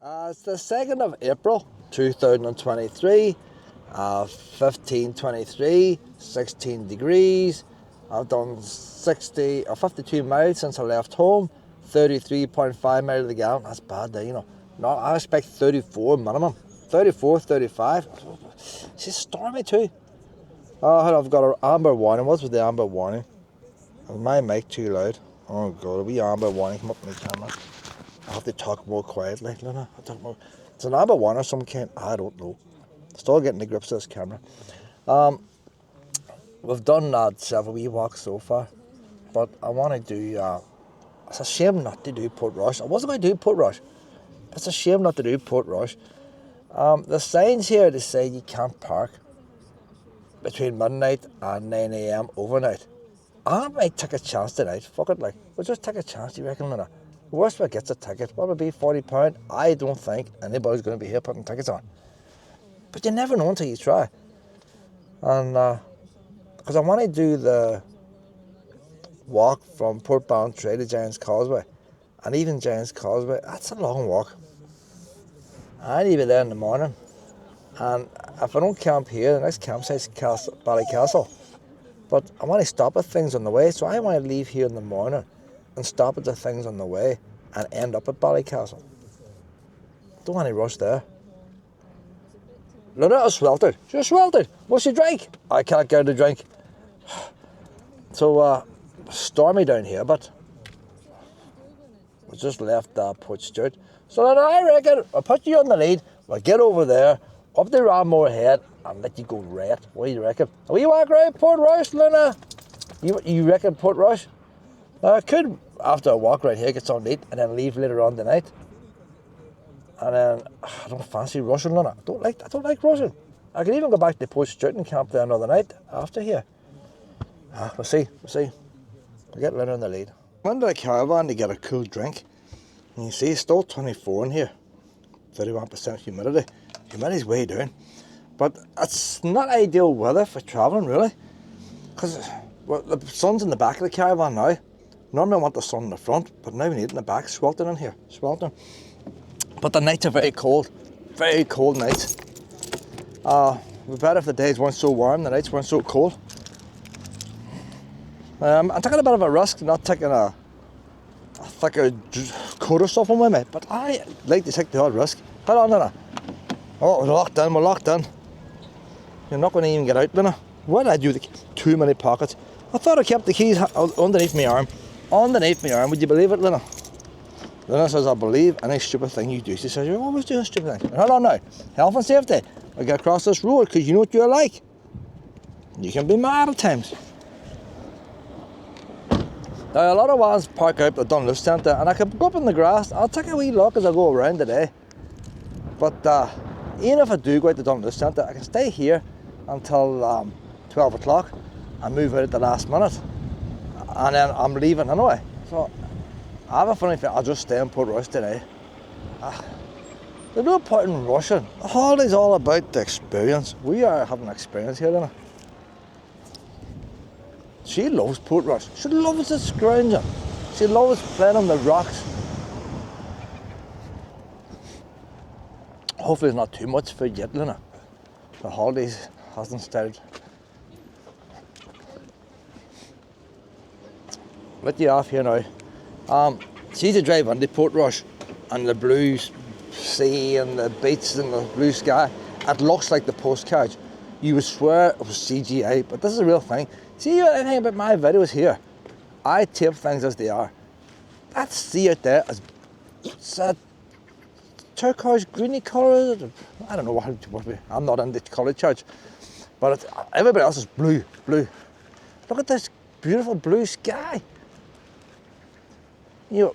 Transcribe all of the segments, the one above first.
It's the 2nd of April 2023, 15:23, 16 degrees. I've done 60 or 52 miles since I left home, 33.5 miles to the gallon. That's bad, you know. No, I expect 34 minimum, 34, 35. It's stormy too. Oh, I've got an amber warning. What's with the amber warning? Is my mic too loud? Oh God, a wee amber warning come up on the camera. I have to talk more quietly, Luna. I don't know. It's an amber warning or some kind. I don't know. Still getting the grips of this camera. We've done several wee walks so far, but I want to do. It's a shame not to do Portrush. I wasn't going to do Portrush. It's a shame not to do Portrush. The signs here they say you can't park between midnight and 9 a.m. overnight. I might take a chance tonight. Fuck it, like we'll just take a chance. You reckon, Luna? The worst one gets a ticket. What would be £40? I don't think anybody's going to be here putting tickets on. But you never know until you try. And because I want to do the walk from Port Ballintray to Giant's Causeway, and even Giant's Causeway, that's a long walk. I need to be there in the morning. And if I don't camp here, the next campsite's Ballycastle. But I want to stop at things on the way, so I want to leave here in the morning and stop at the things on the way and end up at Ballycastle. Don't want to rush there. Lynette is sweltered. She's sweltered. What's she drink? I can't get her to drink. So, stormy down here, but we just left Portstewat. So then I reckon I'll put you on the lead. We'll get over there, up the Rammore Head, and let you go right. What do you reckon? Are we walk around Portrush, Luna? You reckon Portrush? I could, after a walk right here, get something to eat and then leave later on tonight. And then I don't fancy rushing, Luna. I don't like rushing. I could even go back to Portstewat and camp there another night after here. We'll see. We'll get Luna in the lead. Went to the Caravan to get a cool drink. And you see, it's still 24 in here. 31% humidity. Humidity's way down. But it's not ideal weather for travelling, really. Because the sun's in the back of the Caravan now. Normally I want the sun in the front, but now we need it in the back. Sweltering in here, sweltering. But the nights are very cold nights. It'd be better if the days weren't so warm, the nights weren't so cold. I'm taking a bit of a risk, not taking a thicker coat or something with me, but I like to take the odd risk. Hold on, Luna. Oh, we're locked in. You're not going to even get out, Luna. Why did I do too many pockets? I thought I kept the keys underneath my arm. Underneath my arm, would you believe it, Luna? Luna says, I believe any stupid thing you do. She says, you're always doing stupid things. Hold on now. Health and safety. I get across this road because you know what you're like. You can be mad at times. Now, a lot of ones park out the Dunluce Centre, and I could go up in the grass. I'll take a wee look as I go around today. But even if I do go out the Dunluce Centre, I can stay here until 12 o'clock and move out at the last minute. And then I'm leaving anyway. So I have a funny feeling I'll just stay in Portrush today. There's no point in rushing. The holiday's all about the experience. We are having an experience here, Luna. She loves Portrush. She loves the scrounging. She loves playing on the rocks. Hopefully it's not too much for yet, Luna. The holidays hasn't started. Let you off here now. See the drive on the Portrush and the blue sea and the beach and the blue sky. It looks like the postcards. You would swear it was CGI, but this is a real thing. See anything about my videos here? I tape things as they are. That sea out there is it's a turquoise, greeny colour. I don't know what I'm not in the colour charge, but everybody else is blue. Look at this beautiful blue sky. You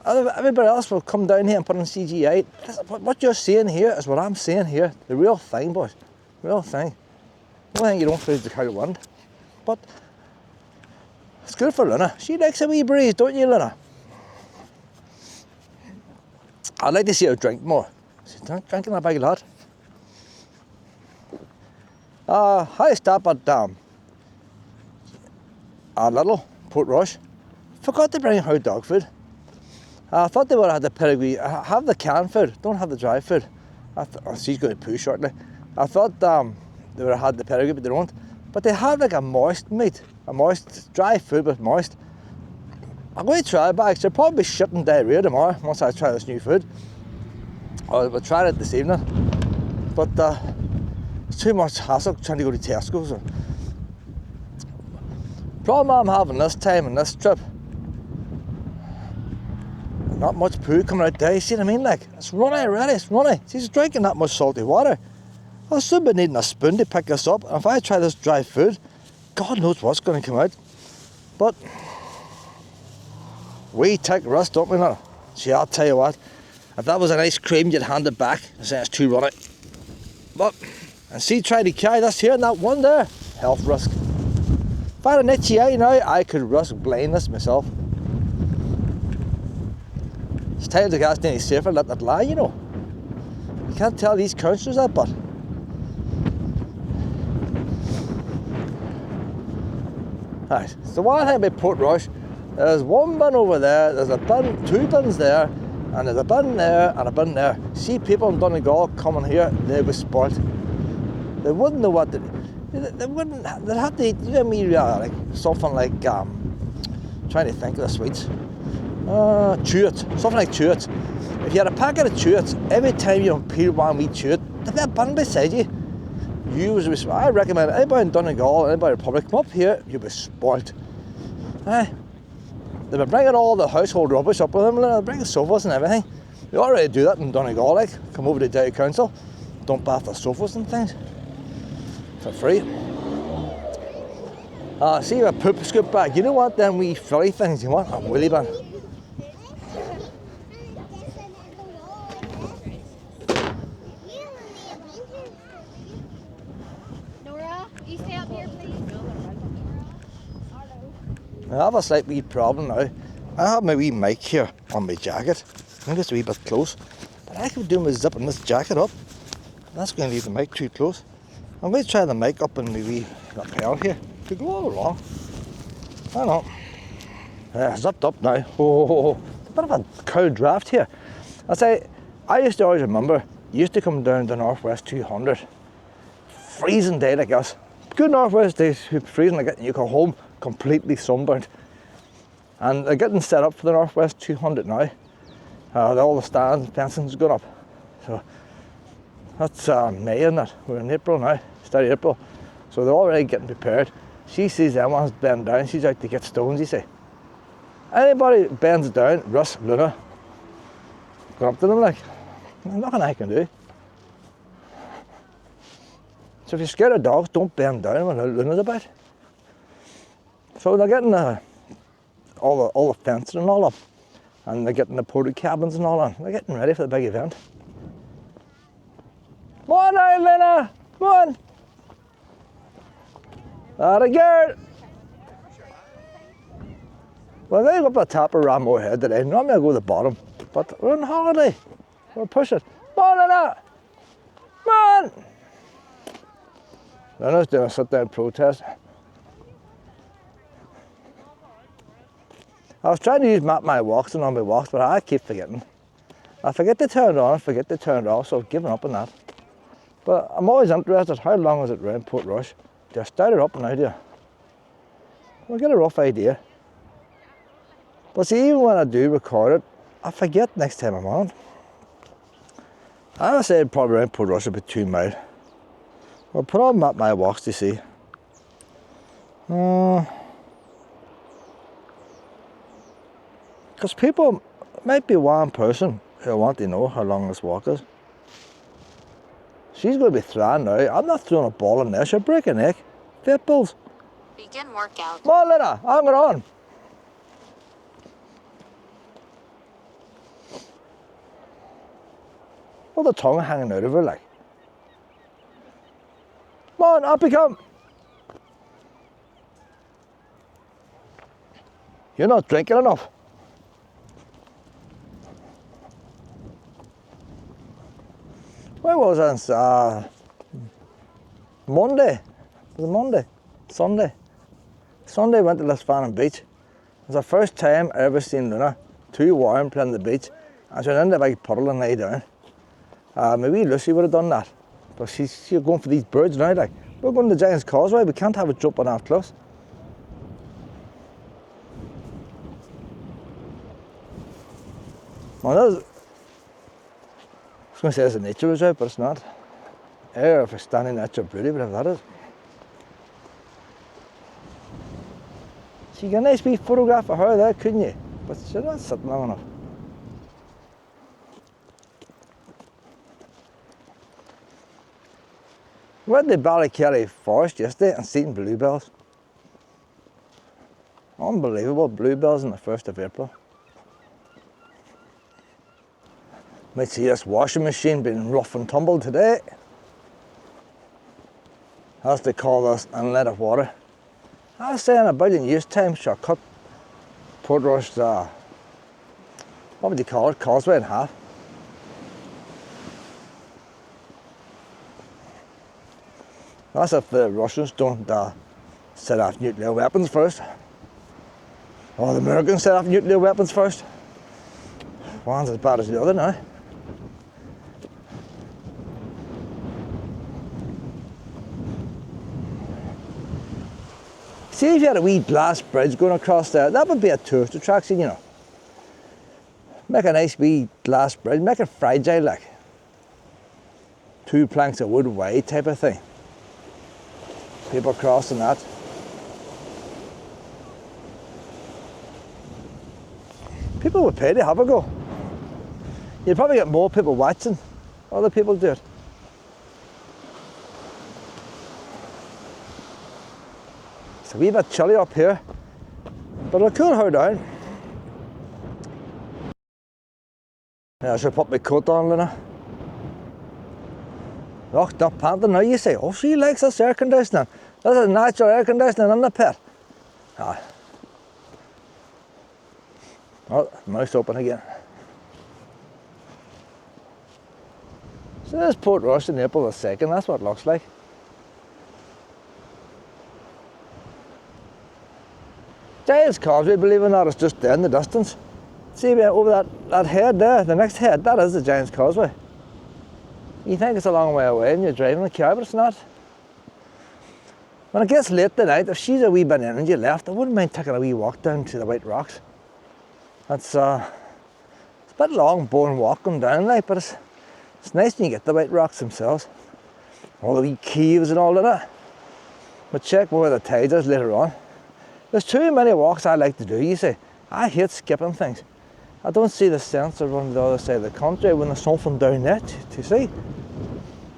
know, everybody else will come down here and put in CGI. What you're seeing here is what I'm seeing here. The real thing, boys. Real thing. The only thing you don't feel is the cold wind. But it's good for Luna. She likes a wee breeze, don't you, Luna? I'd like to see her drink more. She's drinking a big lot. I stopped at a little Portrush. Forgot to bring her dog food. I thought they would have had the pedigree. I have the canned food, don't have the dry food. She's going to poo shortly. I thought they would have had the pedigree, but they don't. But they have like a moist meat, a moist, dry food but moist. I'm going to try it, but actually I'll probably be shitting diarrhea tomorrow once I try this new food. We'll try it this evening. But it's too much hassle trying to go to Tesco's. Problem I'm having this time and this trip, not much poo coming out there, you see what I mean? Like, it's runny already, it's runny. She's drinking that much salty water. I'll soon be needing a spoon to pick this up, and if I try this dry food, God knows what's going to come out. But we take risks, don't we now? See, I'll tell you what, if that was an ice cream, you'd hand it back and say it's too runny. But, and see, try to carry this here and that one there, health risk. If I had an itchy eye now, I could risk blindness myself. It's time to get any safer, let that lie, you know. You can't tell these counsellors that, but right, so one thing about Portrush, there's one bin over there, there's a bin, two bins there, and there's a bin there and a bin there. See people in Donegal coming here, they would spoilt. They wouldn't know what to do. They wouldn't, they'd have to eat, you know me, like something like, trying to think of the sweets. Chewits, something like chewits. If you had a packet of chewits, every time you peel one wee chewit, there'd be a bin beside you. I recommend anybody in Donegal, anybody in the Republic, come up here, you'll be spoilt. They've been bringing all the household rubbish up with them, they're bringing sofas and everything. They already do that in Donegal, like, come over to Derry Council, dump off the sofas and things for free. See a poop scoop bag, you know what, them wee frilly things, you want a willy bin. I have a slight wee problem now. I have my wee mic here on my jacket. I think it's a wee bit close. But I could do my zipping this jacket up. That's going to leave the mic too close. I'm going to try the mic up in my wee lapel here to go all along. I don't know. Zipped up now. Oh, it's a bit of a cold draft here. I used to always remember, you used to come down the Northwest 200. Freezing day like us. Good Northwest days, freezing like it, and you come home completely sunburnt. And they're getting set up for the Northwest 200 now. All the stands, fencing's going up. So that's May, isn't it? We're in April now, start of April. So they're already getting prepared. She sees them ones bend down, she's out to get stones, you see. Anybody bends down, Russ, Luna, go up to them like, there's nothing I can do. So if you're scared of dogs, don't bend down when Luna's about. So they're getting all the fencing and all up, and they're getting the porta cabins and all on. They're getting ready for the big event. Come on now, Lena! Come on! That a girl! Well, they go up the top of Rambo Head today. Normally I go to the bottom, but we're on holiday. We'll push it. Come on, Lena! Come on! Lena's doing a sit-down protest. I was trying to use map my walks and on my walks, but I keep forgetting. I forget to turn it on, forget to turn it off, so I've given up on that. But I'm always interested, how long is it around Portrush? Do I start it up now, do you? We'll get a rough idea. But see, even when I do record it, I forget next time I'm on. I would say probably around Portrush about 2 miles. I'll put on map my walks to see. Because people, might be one person who want to know how long this walk is. She's going to be throwing now. I'm not throwing a ball in there, she'll break a neck. Fit balls. Begin workout. Come on, Lena, hang it on. Well, the tongue hanging out of her like. Come on, up you come. You're not drinking enough. Where was I? Monday. Was it Monday? Sunday. Sunday went to Lisfannon Beach. It was the first time I ever seen Luna too warm playing the beach, and she went into a big puddle and lay down. Maybe Lucy would have done that, but she's going for these birds now. Like, we're going to Giant's Causeway, we can't have it jumping off close. Well, I was going to say it's a nature reserve, but it's not. Or if it's standing natural beauty, whatever that is. So you get a nice wee photograph of her there, couldn't you? But she's not sitting long enough. We went to Ballykelly Forest yesterday and seen bluebells. Unbelievable, bluebells on the 1st of April. Might see this washing machine being rough and tumble today. As they call this inlet of water. I was saying about in use time, she'll cut Portrush, what would you call it, causeway in half. That's if the Russians don't set off nuclear weapons first. Or the Americans set off nuclear weapons first. One's as bad as the other now. See if you had a wee glass bridge going across there, that would be a tourist attraction, you know. Make a nice wee glass bridge, make it fragile like. 2 planks of wood wide type of thing. People crossing that. People would pay to have a go. You'd probably get more people watching, other people do it. It's a wee bit chilly up here, but it'll cool her down. Yeah, I should put my coat on, Luna. Oh, not panting now, you say. Oh, she likes this air conditioning. This is natural air conditioning in the pit. Ah. Oh, mouth open again. So there's Portrush in April the 2nd, that's what it looks like. Giant's Causeway, believe it or not, is just there in the distance. See over that head there, the next head, that is the Giant's Causeway. You think it's a long way away and you're driving a car, but it's not. When it gets late tonight, if she's a wee bit in and you left, I wouldn't mind taking a wee walk down to the White Rocks. It's a bit long, boring walking down, like, but it's nice when you get the White Rocks themselves. All the wee caves and all of that. But check where the tides is later on. There's too many walks I like to do, you see. I hate skipping things. I don't see the sense of running to the other side of the country when there's something down there to see.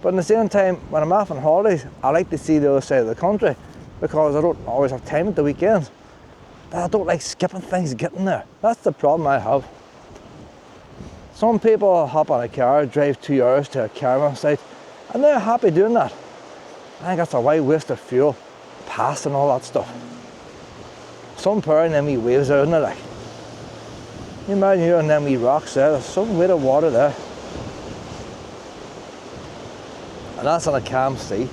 But at the same time, when I'm off on holidays, I like to see the other side of the country because I don't always have time at the weekends. But I don't like skipping things getting there. That's the problem I have. Some people hop on a car, drive 2 hours to a caravan site, and they're happy doing that. I think that's a wide waste of fuel, past and all that stuff. Some power and them wee waves out in there, like. You imagine you're on them wee rocks there, there's some weight of water there. And that's on a calm sea.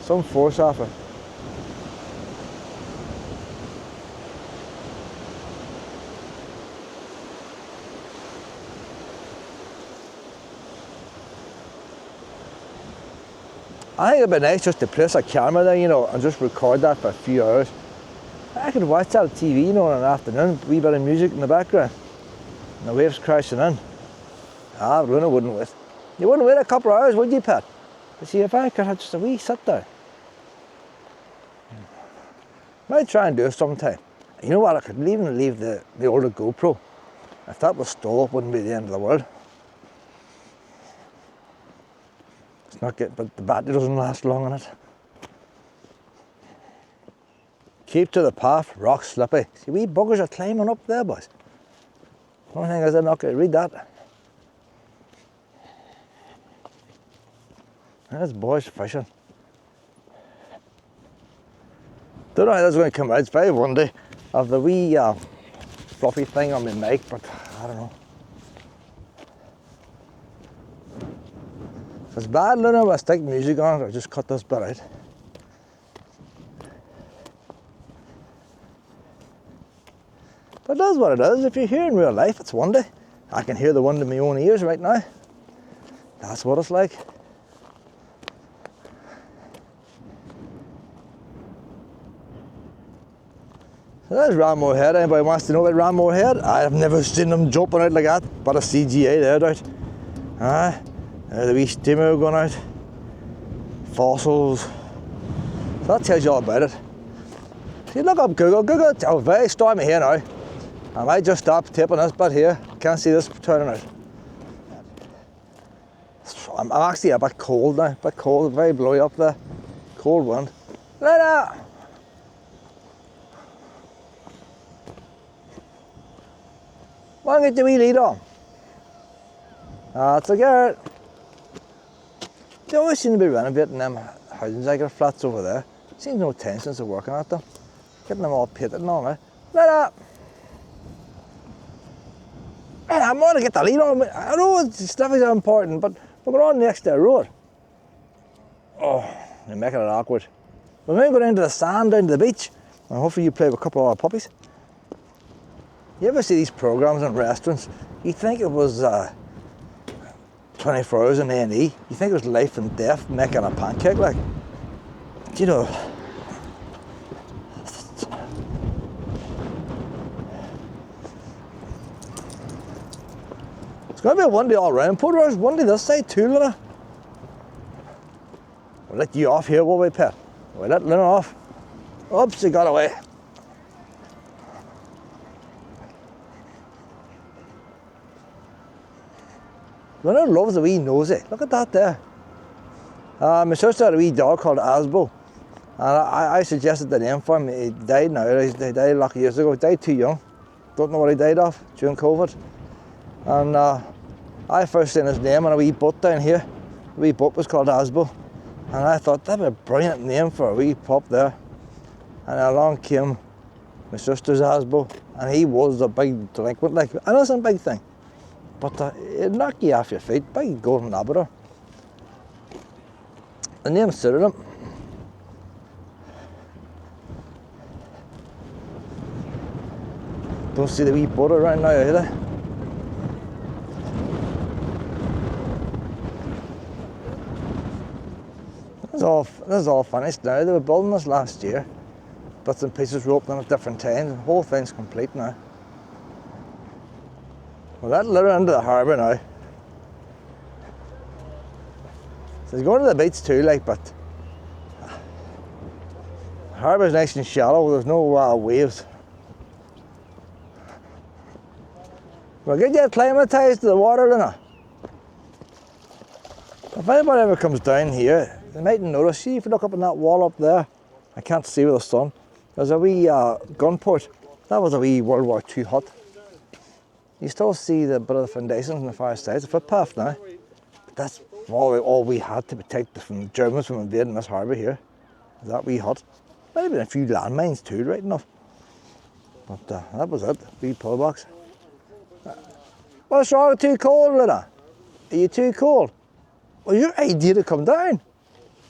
Some force off it. I think it'd be nice just to place a camera there, you know, and just record that for a few hours. I could watch that on TV, you know, in an afternoon, a wee bit of music in the background, and the waves crashing in. Ah, Luna wouldn't wait. You wouldn't wait a couple of hours, would you, Pat? But see, if I could have just a wee sit down. Might try and do it sometime. You know what, I could even leave the older GoPro. If that was stole, it wouldn't be the end of the world. It's not good, but the battery doesn't last long on it. Keep to the path, rock slippy. See, wee buggers are climbing up there, boys. One thing is they're not going to read that. There's boys fishing. Don't know how that's going to come out. It's very windy. I have the wee fluffy thing on my mic, but I don't know. If it's bad, Luna, if I stick music on it, I'll just cut this bit out. But that's what it is. If you're here in real life, it's windy. I can hear the wind in my own ears right now. That's what it's like. So there's Ramore Head. Anybody wants to know about Ramore Head? I've never seen them jumping out like that, but a CGA there out. There's the wee steamer going out. Fossils. So that tells you all about it. See, look up Google. Google, oh, very stormy here now. I might just stop tipping this bit here. Can't see this turning out. I'm actually a bit cold now. A bit cold, very blowy up there. Cold wind. Later! Why don't you get the wee lead on? That's a girl. They always seem to be renovating them housing cycle flats over there. Seems no tensions of working at them. Getting them all painted and all now. Later! Man, I'm going to get the lead on. I know stuff is important, but we're on next to the road. Oh, you're making it awkward. We're going to go down to the sand, down to the beach, and hopefully you play with a couple of our puppies. You ever see these programs in restaurants? You think it was 24 hours in A&E. You think it was life and death making a pancake, like. You know. It's going to be a windy all round. Portrush, windy this side too, Luna. We'll let you off here, will we, pet? We'll let Luna off. Oops, she got away. Luna loves a wee nosy. Look at that there. My sister had a wee dog called Asbo. And I suggested the name for him. He died now. He died a lot of years ago. He died too young. Don't know what he died of during COVID. And I first seen his name on a wee boat down here. The wee boat was called Asbo. And I thought that'd be a brilliant name for a wee pup there. And along came my sister's Asbo. And he was a big delinquent, like, I know it's a big thing. But it'd knock you off your feet. Big golden Labrador. The name suited him. Don't see the wee boat around now either. This is all finished now. They were building this last year. Bits and pieces were opening at different times. The whole thing's complete now. Well, that led her into the harbour now. So it's going to the beach too, like, but the harbour's nice and shallow. There's no waves. We'll get you acclimatised to the water, Luna. If anybody ever comes down here, they mightn't notice. See, if you look up on that wall up there, I can't see with the sun. There's a wee gun port. That was a wee World War II hut. You still see the bit of the foundations on the far side. It's a footpath now. But that's all we had to protect the Germans from invading this harbour here. That wee hut. Might have been a few landmines too, right enough. But that was it. Wee pillbox. What's wrong? Too cold, Luna? Are you too cold? Well, your idea to come down.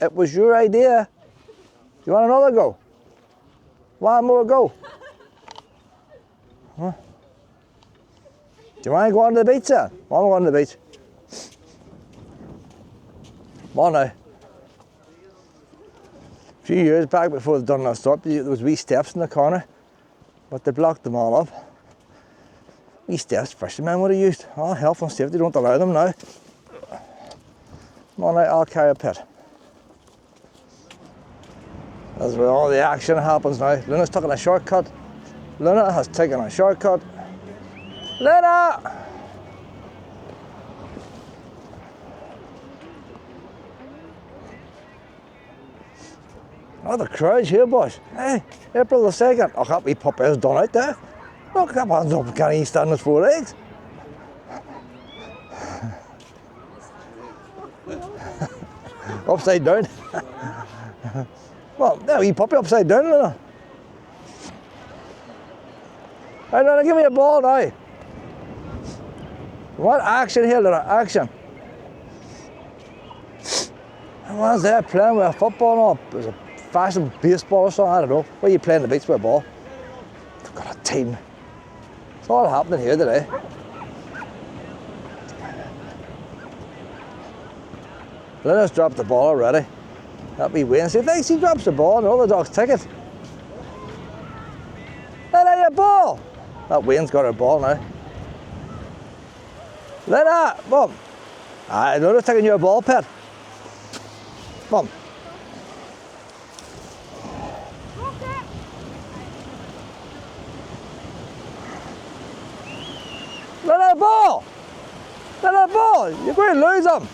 It was your idea. You want another go? One more go? Huh? Do you want to go on to the beach then? Want to go on to the beach? Come on now. A few years back before they done that stop, there was wee steps in the corner, but they blocked them all up. Wee steps fishermen would have used. Oh, health and safety don't allow them now. Come on now, I'll carry a pet. That's where all the action happens now. Luna's taking a shortcut. Luna has taken a shortcut. Luna! Oh, the crowd's here, boys. Hey, April the 2nd. Oh, that wee pup is done out there. Look, that man's up, can't even stand on his 4 legs. Upside down. Well, there, wee puppy upside down, Luna. Right, Luna, give me a ball now. What action here, Luna? Action. Everyone's there playing with a football or there's a fashion baseball or something, I don't know. Where are you playing the beach with a ball? They've got a team. It's all happening here today. Linda's dropped the ball already. That'll be waiting. See, thinks he drops the ball and all the dogs take it. Linda, your ball! That Wayne's got her ball now. Linda, mum. I know they're taking your ball, pet. Mum. Linda, the ball! Linda, the ball! You're going to lose them.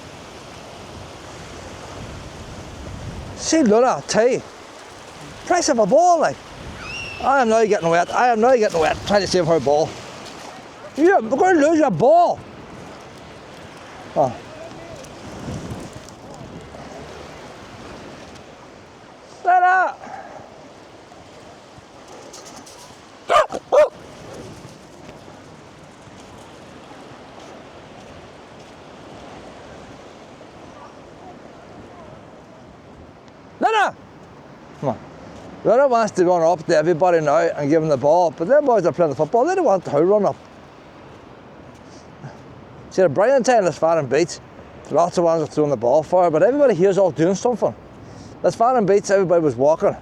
See, Luna, tell you. Price of a ball, like. I am now getting wet. I am now getting wet. Trying to save her ball. You're going to lose your ball. Oh. Luna! Luna! Come on. Luna wants to run up to everybody now and give them the ball, but them boys are playing the football. They don't want to run up. See, the brilliant time this Farron Beach, lots of ones are throwing the ball for her, but everybody here's all doing something. This Farron Beach, everybody was walking,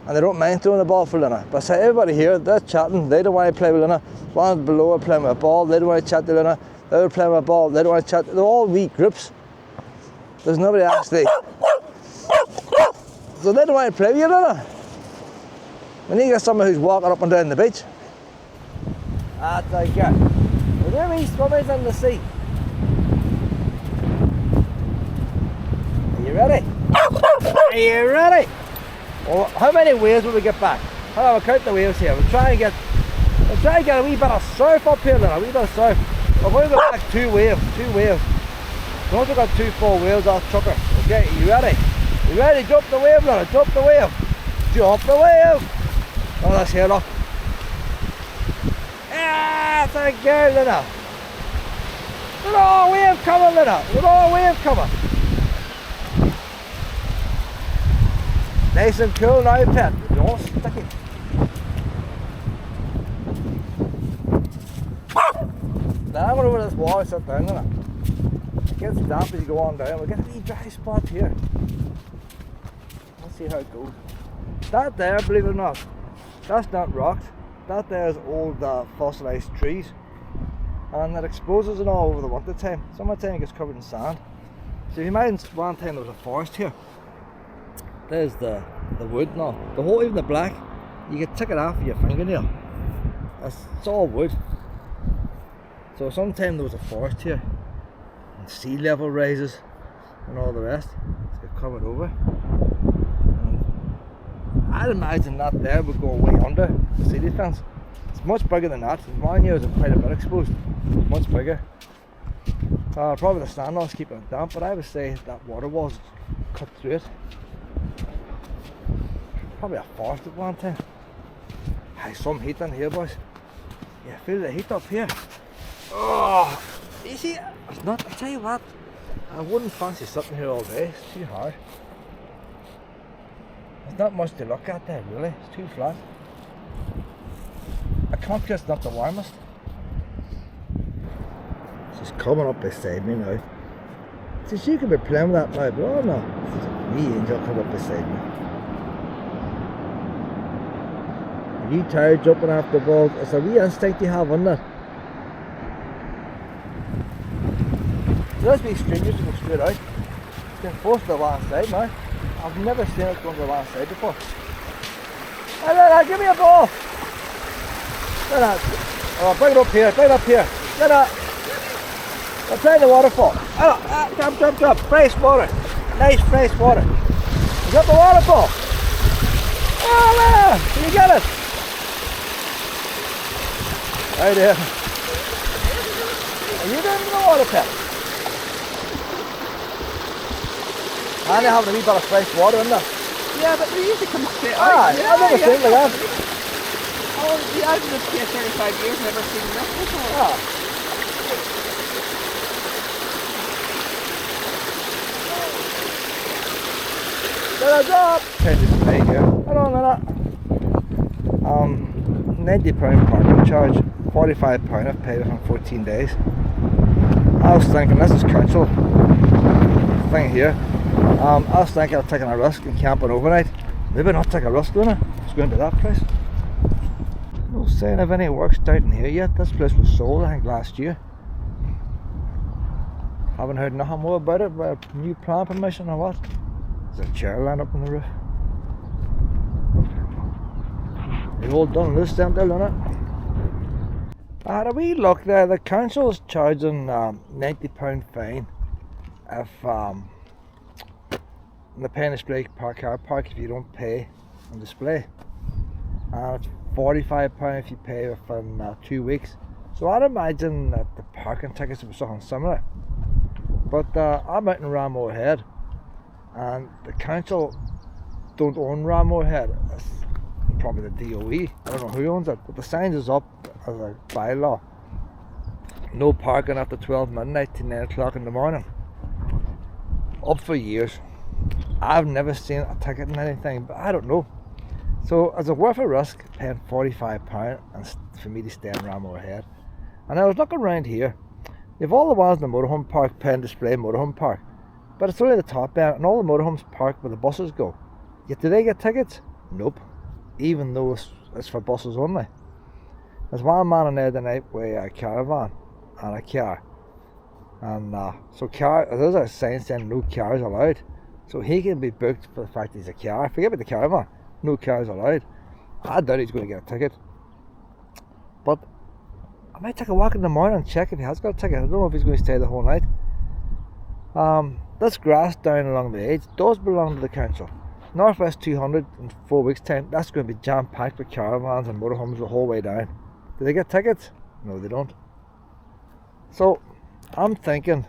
and they don't mind throwing the ball for Luna. But say everybody here, they're chatting, they don't want to play with Luna. Ones below are playing with a ball, they don't want to chat to Luna. They're playing with a ball, they don't want to chat. They're all weak groups. There's nobody actually. So they don't want to play with you, Luna. We need to get someone who's walking up and down the beach. That's like that. Well, there we swimmers in the sea. Are you ready? Are you ready? Well, how many waves will we get back? I'll count the waves here. We'll try and get a wee bit of surf up here, Luna. A wee bit of surf. We're going to go back 2 waves. We've also got 2 full waves off trucker. Okay, are you ready? You ready? Jump the wave, Luna. Jump the wave. Jump the wave. Oh, that's here, look. Ah, thank you, Luna. Look at all wave coming, Luna. Look at all wave coming. Nice and cool now, pet. You're all sticky. Now I'm going over this wall and sit down, Luna. It gets damp as you go on down. We'll get a wee dry spot here. Let's see how it goes. That there, believe it or not, that's not rocks. That there is old fossilised trees, and it exposes it all over the winter time. Summertime it gets covered in sand. So you imagine one time there was a forest here. There's the wood and all. The whole, even the black, you can take it off with your fingernail. It's all wood. So sometime there was a forest here, and sea level rises and all the rest. It's got covered over. I'd imagine that there would go way under the city fence. It's much bigger than that. Mine here is quite a bit exposed. It's much bigger. Probably the standoffs keeping it damp, but I would say that water was cut through it. Probably a forest at one time. Hey, some heat in here, boys. Yeah, feel the heat up here. Oh, you see, it's not. I tell you what, I wouldn't fancy sitting here all day. It's too hard. There's not much to look at there, really. It's too flat. The concrete's not the warmest. She's coming up beside me now. See, she could be playing with that now, but oh no. She's a wee angel coming up beside me. Are you tired jumping after the ball? It's a wee instinct you have, isn't it? So let's be strangers to go straight out. It's been forced to the last side now. I've never seen it going to the last side before. Hey, Luna, give me a ball! Luna, oh, bring it up here, Luna, I'm playing the waterfall. Oh, jump, fresh water. Nice fresh water. You got the waterfall? Oh, Luna, can you get it? Right there. Are you doing the water pet? And they're having a wee bit of fresh water in there. Yeah, but they usually come straight out. Ah, I've never seen it like that. Oh, yeah, I've been here 35 years, never seen this before. Ah. There's a job! Change the pay here. Hold on a minute. £90 parking charge £45 I've paid within 14 days. I was thinking, this is council thing here. I was thinking of taking a risk and camping overnight. Maybe not take a risk, doing it. It's going to that place. No sign of any work starting here yet. This place was sold, I think, last year. Haven't heard nothing more about it, about a new plan permission or what. There's a chair lined up on the roof. They've all done this down there, isn't it? I had a wee look there. The council's charging £90 fine if in the pay and display car park if you don't pay on display. And it's £45 if you pay within 2 weeks. So I'd imagine that the parking tickets would be something similar. But I'm out in Ramore Head, and the council don't own Ramore Head. It's probably the DOE. I don't know who owns it, but the sign is up as a bylaw. No parking after 12 midnight to 9 o'clock in the morning. Up for years. I've never seen a ticket in anything, but I don't know. So is it worth a risk paying £45 and for me to stay in Ramore Head? And I was looking around here. You've all the ones in the motorhome park, pen display motorhome park, but it's only the top end, and all the motorhomes park where the buses go. Yet do they get tickets? Nope. Even though it's for buses only. There's one man in there tonight with a caravan and a car, and there's a sign saying no cars allowed. So he can be booked for the fact he's a car. Forget about the caravan. No cars allowed. I doubt he's going to get a ticket. But I might take a walk in the morning and check if he has got a ticket. I don't know if he's going to stay the whole night. This grass down along the edge does belong to the council. Northwest 200 in 4 weeks time, that's going to be jam packed with caravans and motorhomes the whole way down. Do they get tickets? No, they don't. So I'm thinking,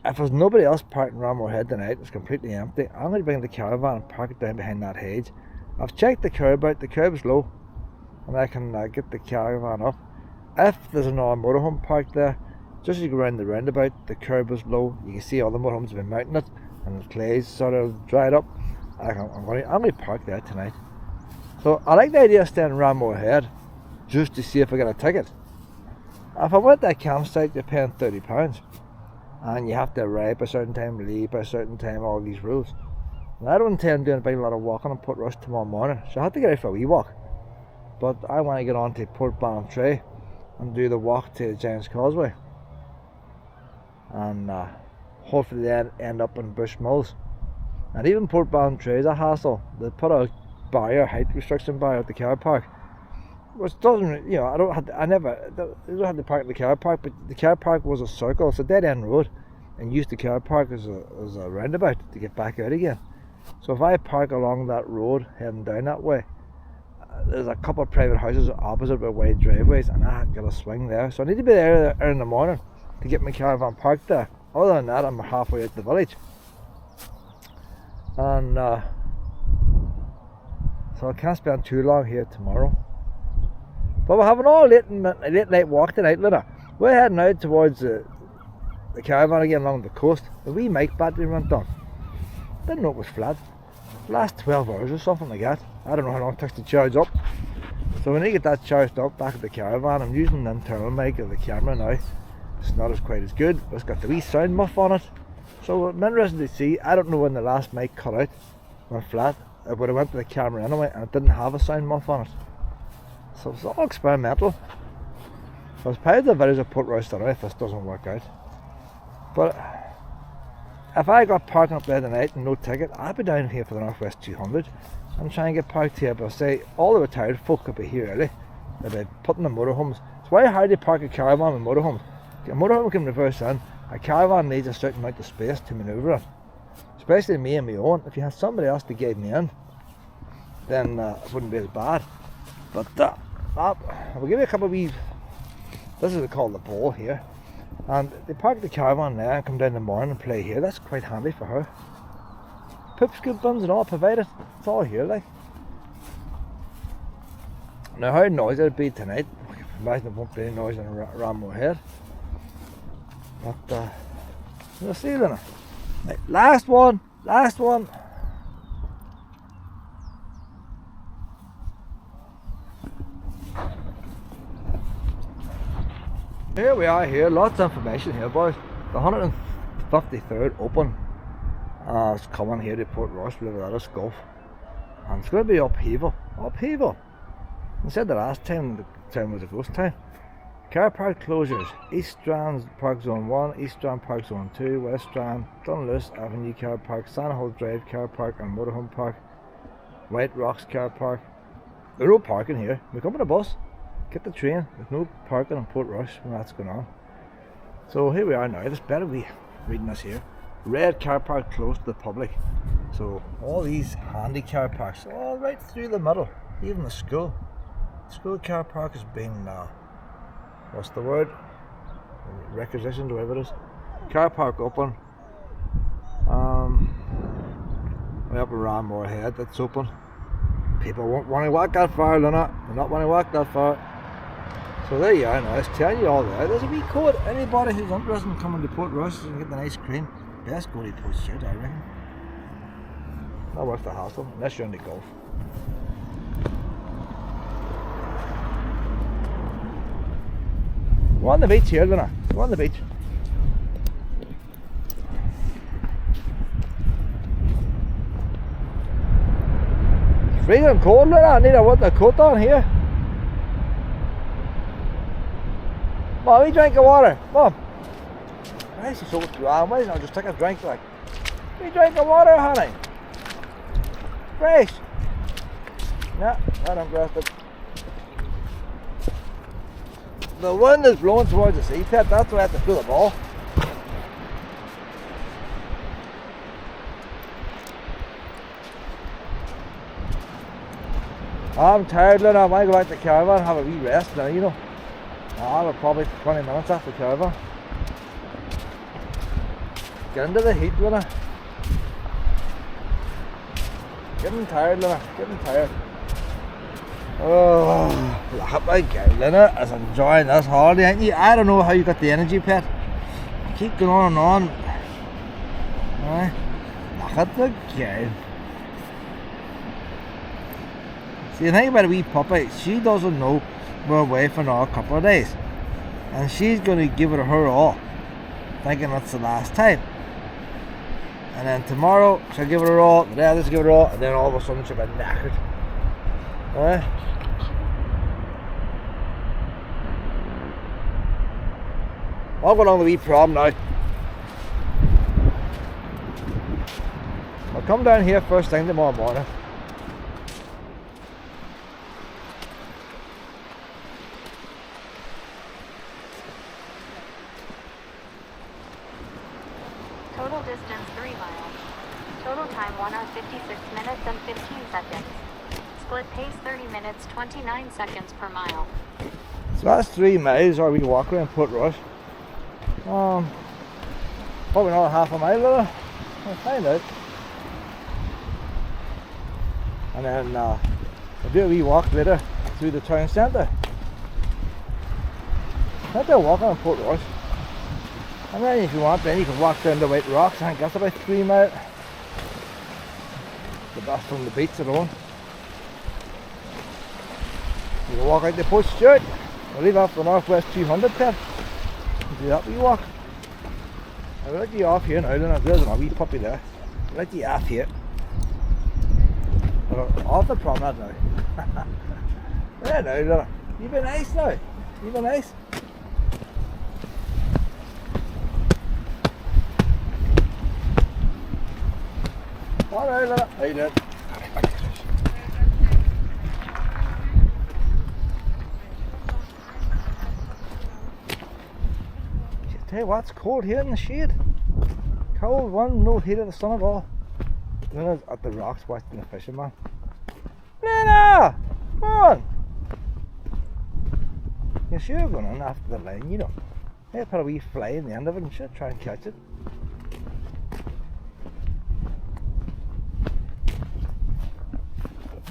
if there's nobody else parked in Ramore Head tonight, it's completely empty, I'm going to bring the caravan and park it down behind that hedge. I've checked the curb out, the curb's low, and I can get the caravan up. If there's another motorhome parked there, just as you go around the roundabout, the curb is low, you can see all the motorhomes have been mounting it, and the clay's sort of dried up. I'm going to park there tonight. So I like the idea of staying in Ramore Head, just to see if I get a ticket. If I went to a campsite, you're paying £30. And you have to arrive by a certain time, leave by a certain time, all these rules. And I don't intend doing a big lot of walking on Portrush tomorrow morning, so I have to get out for a wee walk. But I want to get on to Port Ballantrae and do the walk to Giant's Causeway. And hopefully then end up in Bushmills. And even Port Ballantrae is a hassle. They put a barrier, height restriction barrier at the car park. Which doesn't, I don't have to park at the car park, but the car park was a circle, it's a dead end road, and used the car park as a roundabout to get back out again. So if I park along that road heading down that way, there's a couple of private houses opposite with wide driveways, and I had got a swing there. So I need to be there in the morning to get my caravan parked there. Other than that, I'm halfway out the village. And so I can't spend too long here tomorrow. But we're having all late night walk tonight, Luna. We're heading out towards the caravan again along the coast. The wee mic battery went down. Didn't know it was flat. Last 12 hours or something like that. I don't know how long it takes to charge up. So when I get that charged up back at the caravan, I'm using the internal mic of the camera now. It's not quite as good, but it's got the wee sound muff on it. So I'm interested to see. I don't know when the last mic cut out, went flat. It would have went to the camera anyway, and it didn't have a sound muff on it. So it's all experimental. So it's probably the videos of Portrush tonight if this doesn't work out. But if I got parking up there tonight and no ticket, I'd be down here for the Northwest 200 and try and get parked here. But say all the retired folk could be here early. They'd be putting the motorhomes. It's very hard to park a caravan with motorhomes. A motorhome can reverse in. A caravan needs a certain amount of space to manoeuvre in. Especially me and my own. If you had somebody else to guide me in, then it wouldn't be as bad. But we'll give you a couple of wee. This is called the bowl here, and they park the caravan there and come down in the morning and play here. That's quite handy for her. Poop scoop bins and all provided. It's all here, like. Now how noisy it'll be tonight? I can imagine it won't be any noise in Ramore Head. But we'll see then. Right, last one. Here we are here, lots of information here, boys. The 153rd Open is coming here to Portrush, whatever that is, golf. And it's going to be upheaval. Upheaval. I said the last time the time was a ghost time. Car park closures. East Strand Park Zone 1, East Strand Park Zone 2, West Strand, Dunluce Avenue Car Park, Sandhill Drive Car Park and Motorhome Park, White Rocks Car Park. There's no parking here. We come with a bus, get the train. There's no parking on Portrush when that's going on. So here we are now. This better be reading this here. Red car park closed to the public. So all these handy car parks, all right through the middle, even the school. School car park has been, what's the word? Requisitioned, whatever it is. Car park open. Way up around Moorhead, that's open. People won't want to walk that far, Luna. They not want to walk that far. So there you are now, it's telling you all there. There's a wee code. Anybody who's interested in coming to Portrush and getting an ice cream, best go to Portstewat, I reckon. Not worth the hassle, unless you're into golf. We're on the beach here, Luna. We're on the beach. It's freezing cold, Luna. I need a coat on here. Mom, we drink of water. Mom. Why is he so dry? Why don't I just take a drink like? We drink of water, honey. Fresh. No, not interested. The wind is blowing towards the sea pit, that's why I have to throw the ball. I'm tired, Lynn. I might go back to Caravan and have a wee rest now, you know. I'll have probably 20 minutes after Caravan. Get into the heat, Lynn. Getting tired, Lynn. Getting tired. Oh, look at my guy, Lynn is enjoying this holiday, ain't you? I don't know how you got the energy, pet. Keep going on and on. Look at the guy. See, the thing about a wee puppy, she doesn't know we're away for another couple of days. And she's going to give it her all, thinking that's the last time. And then tomorrow, she'll give it her all, the day after she'll give it her all, and then all of a sudden she'll be knackered. Alright? I'll go along the wee prom now. I'll come down here first thing tomorrow morning. Total distance 3 miles. Total time 1 hour 56 minutes and 15 seconds. Split pace 30 minutes 29 seconds per mile. So that's 3 miles or we walk around Portrush. Probably not half a mile though. We'll find out. And then we'll do a wee walk later through the town centre. Not there walking on Portrush. And then if you want, then you can walk down the White Rocks. I think that's about 3 miles. The bus from the beach alone. You can walk out to Portstewat. We'll leave off the Northwest 200 pet. Do that wee walk. I'll let you off here now, then there's my wee puppy there. I'll let you off here. Off the promenade now. There now, Luna. You been nice now. You been nice. Alright, Luna. How you doing? Tell you what, it's cold here in the shade. Cold one, no heat of the sun at all. Luna's at the rocks watching the fishing, man. Luna! Come on! You're sure going in after the line, you know. Hey, put a wee fly in the end of it and should try and catch it.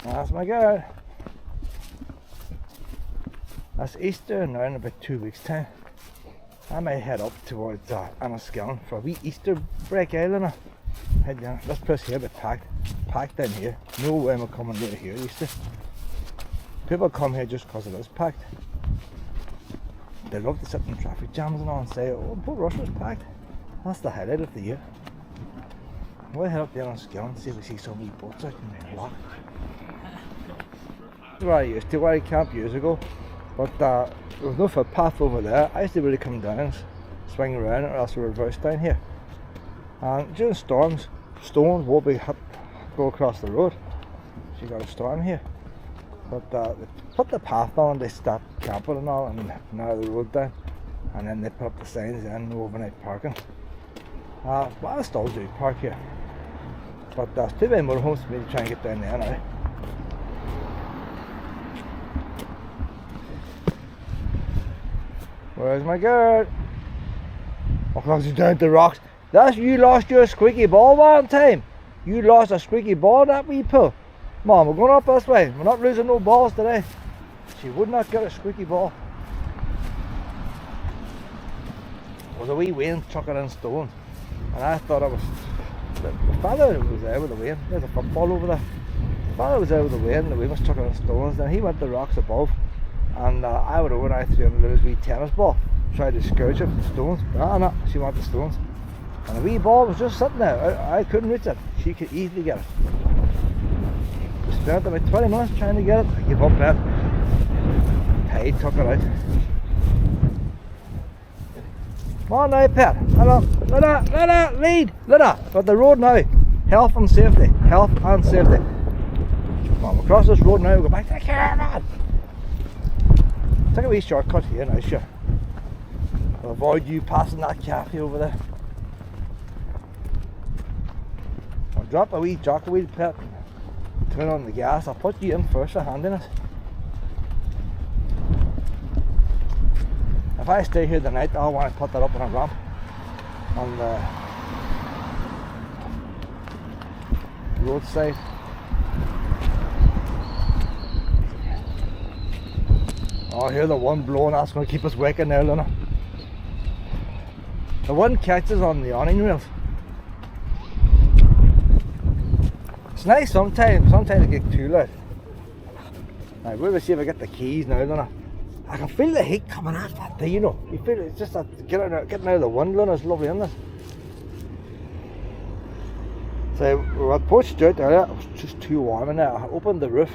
That's my girl. That's Easter now in about 2 weeks' time. I might head up towards Austell for a wee Easter break, Luna. Head down. This place here a bit packed down here. No way am I coming near here Easter. People come here just because it is packed. they love to sit in traffic jams and all and say, oh, Portrush was packed. That's the highlight of the year. We'll head up there on Skill and see if we see some wee boats out in the lock. That's where I used to, where I camped years ago. But there was no footpath over there. I used to really come down, swing around, or else reverse down here. And during storms, stones will be go across the road. So you got a storm here. But they put the path on, they stopped camping and all, and narrow the road down. And then they put up the signs in, no overnight parking. Well, I still do park here. But there's too many motorhomes for me to try and get down there now. Where's my girl? Oh, because he's down the rocks. That's you lost your squeaky ball one time. You lost a squeaky ball that wee pull. Mom, we're going up this way. We're not losing no balls today. She would not get a squeaky ball. It was a wee Wayne chucking in stones. And I thought it was... The father was there with the Wayne. There's a football over there. The father was there with the Wayne. The Wayne was chucking in stones. Then he went to the rocks above. And I went over and I threw him a little wee tennis ball. Tried to scourge him with the stones. No, she wanted the stones. And the wee ball was just sitting there. I couldn't reach it. She could easily get it. We spent about 20 minutes trying to get it. I gave up that. Tide took it out. Come on now, pet. Luna, lead. Luna, got the road now. Health and safety. Health and safety. Come on, we'll cross this road now. We'll go back to the caravan. Take a wee shortcut here now, sure. I'll avoid you passing that cafe over there. I'll drop a wee jock, a wee pet. Turn on the gas. I'll put you in first for handiness. If I stay here the night, I'll want to put that up on a ramp on the roadside. Oh, hear the wind blowing. That's going to keep us waking now, Luna. The wind catches on the awning rails. It's nice sometimes. Sometimes it gets too loud. Right, we'll see if I get the keys now, Luna. I can feel the heat coming out that day, you know. You feel it's just that getting out of the wind, Luna, is lovely, isn't it? So we were at Portstewat earlier. It was just too warm in there. I opened the roof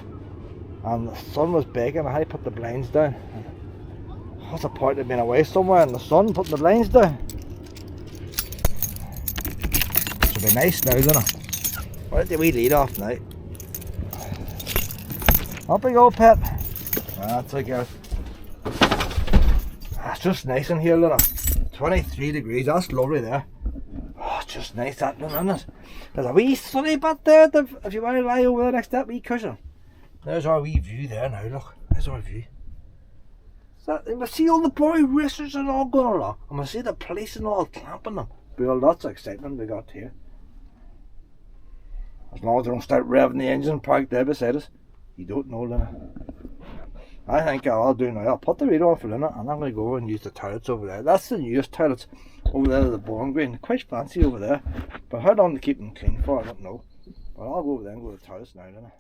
and the sun was baking. I had to put the blinds down. What's the point of being away somewhere in the sun, putting the blinds down? Should be nice now, Luna. Why did we lead off now? Up we go, pet. That's okay. It's just nice in here, Luna. 23 degrees, that's lovely there. Oh, it's just nice that, Luna, isn't it? There's a wee sunny bit there if you want to lie over there next to that wee cushion. There's our wee view there now, look. There's our view. We see all the boy racers and all going along. And we see the police and all clamping them. Well, lots of excitement we got here. As long as they don't start revving the engine parked there beside us. You don't know, Luna. I think I'll do now. I'll put the radio on for Luna and I'm going to go over and use the toilets over there. That's the newest toilets over there, the Bowling Green. Quite fancy over there. But how long to keep them clean for, I don't know. But I'll go over there and go to the toilets now, Luna.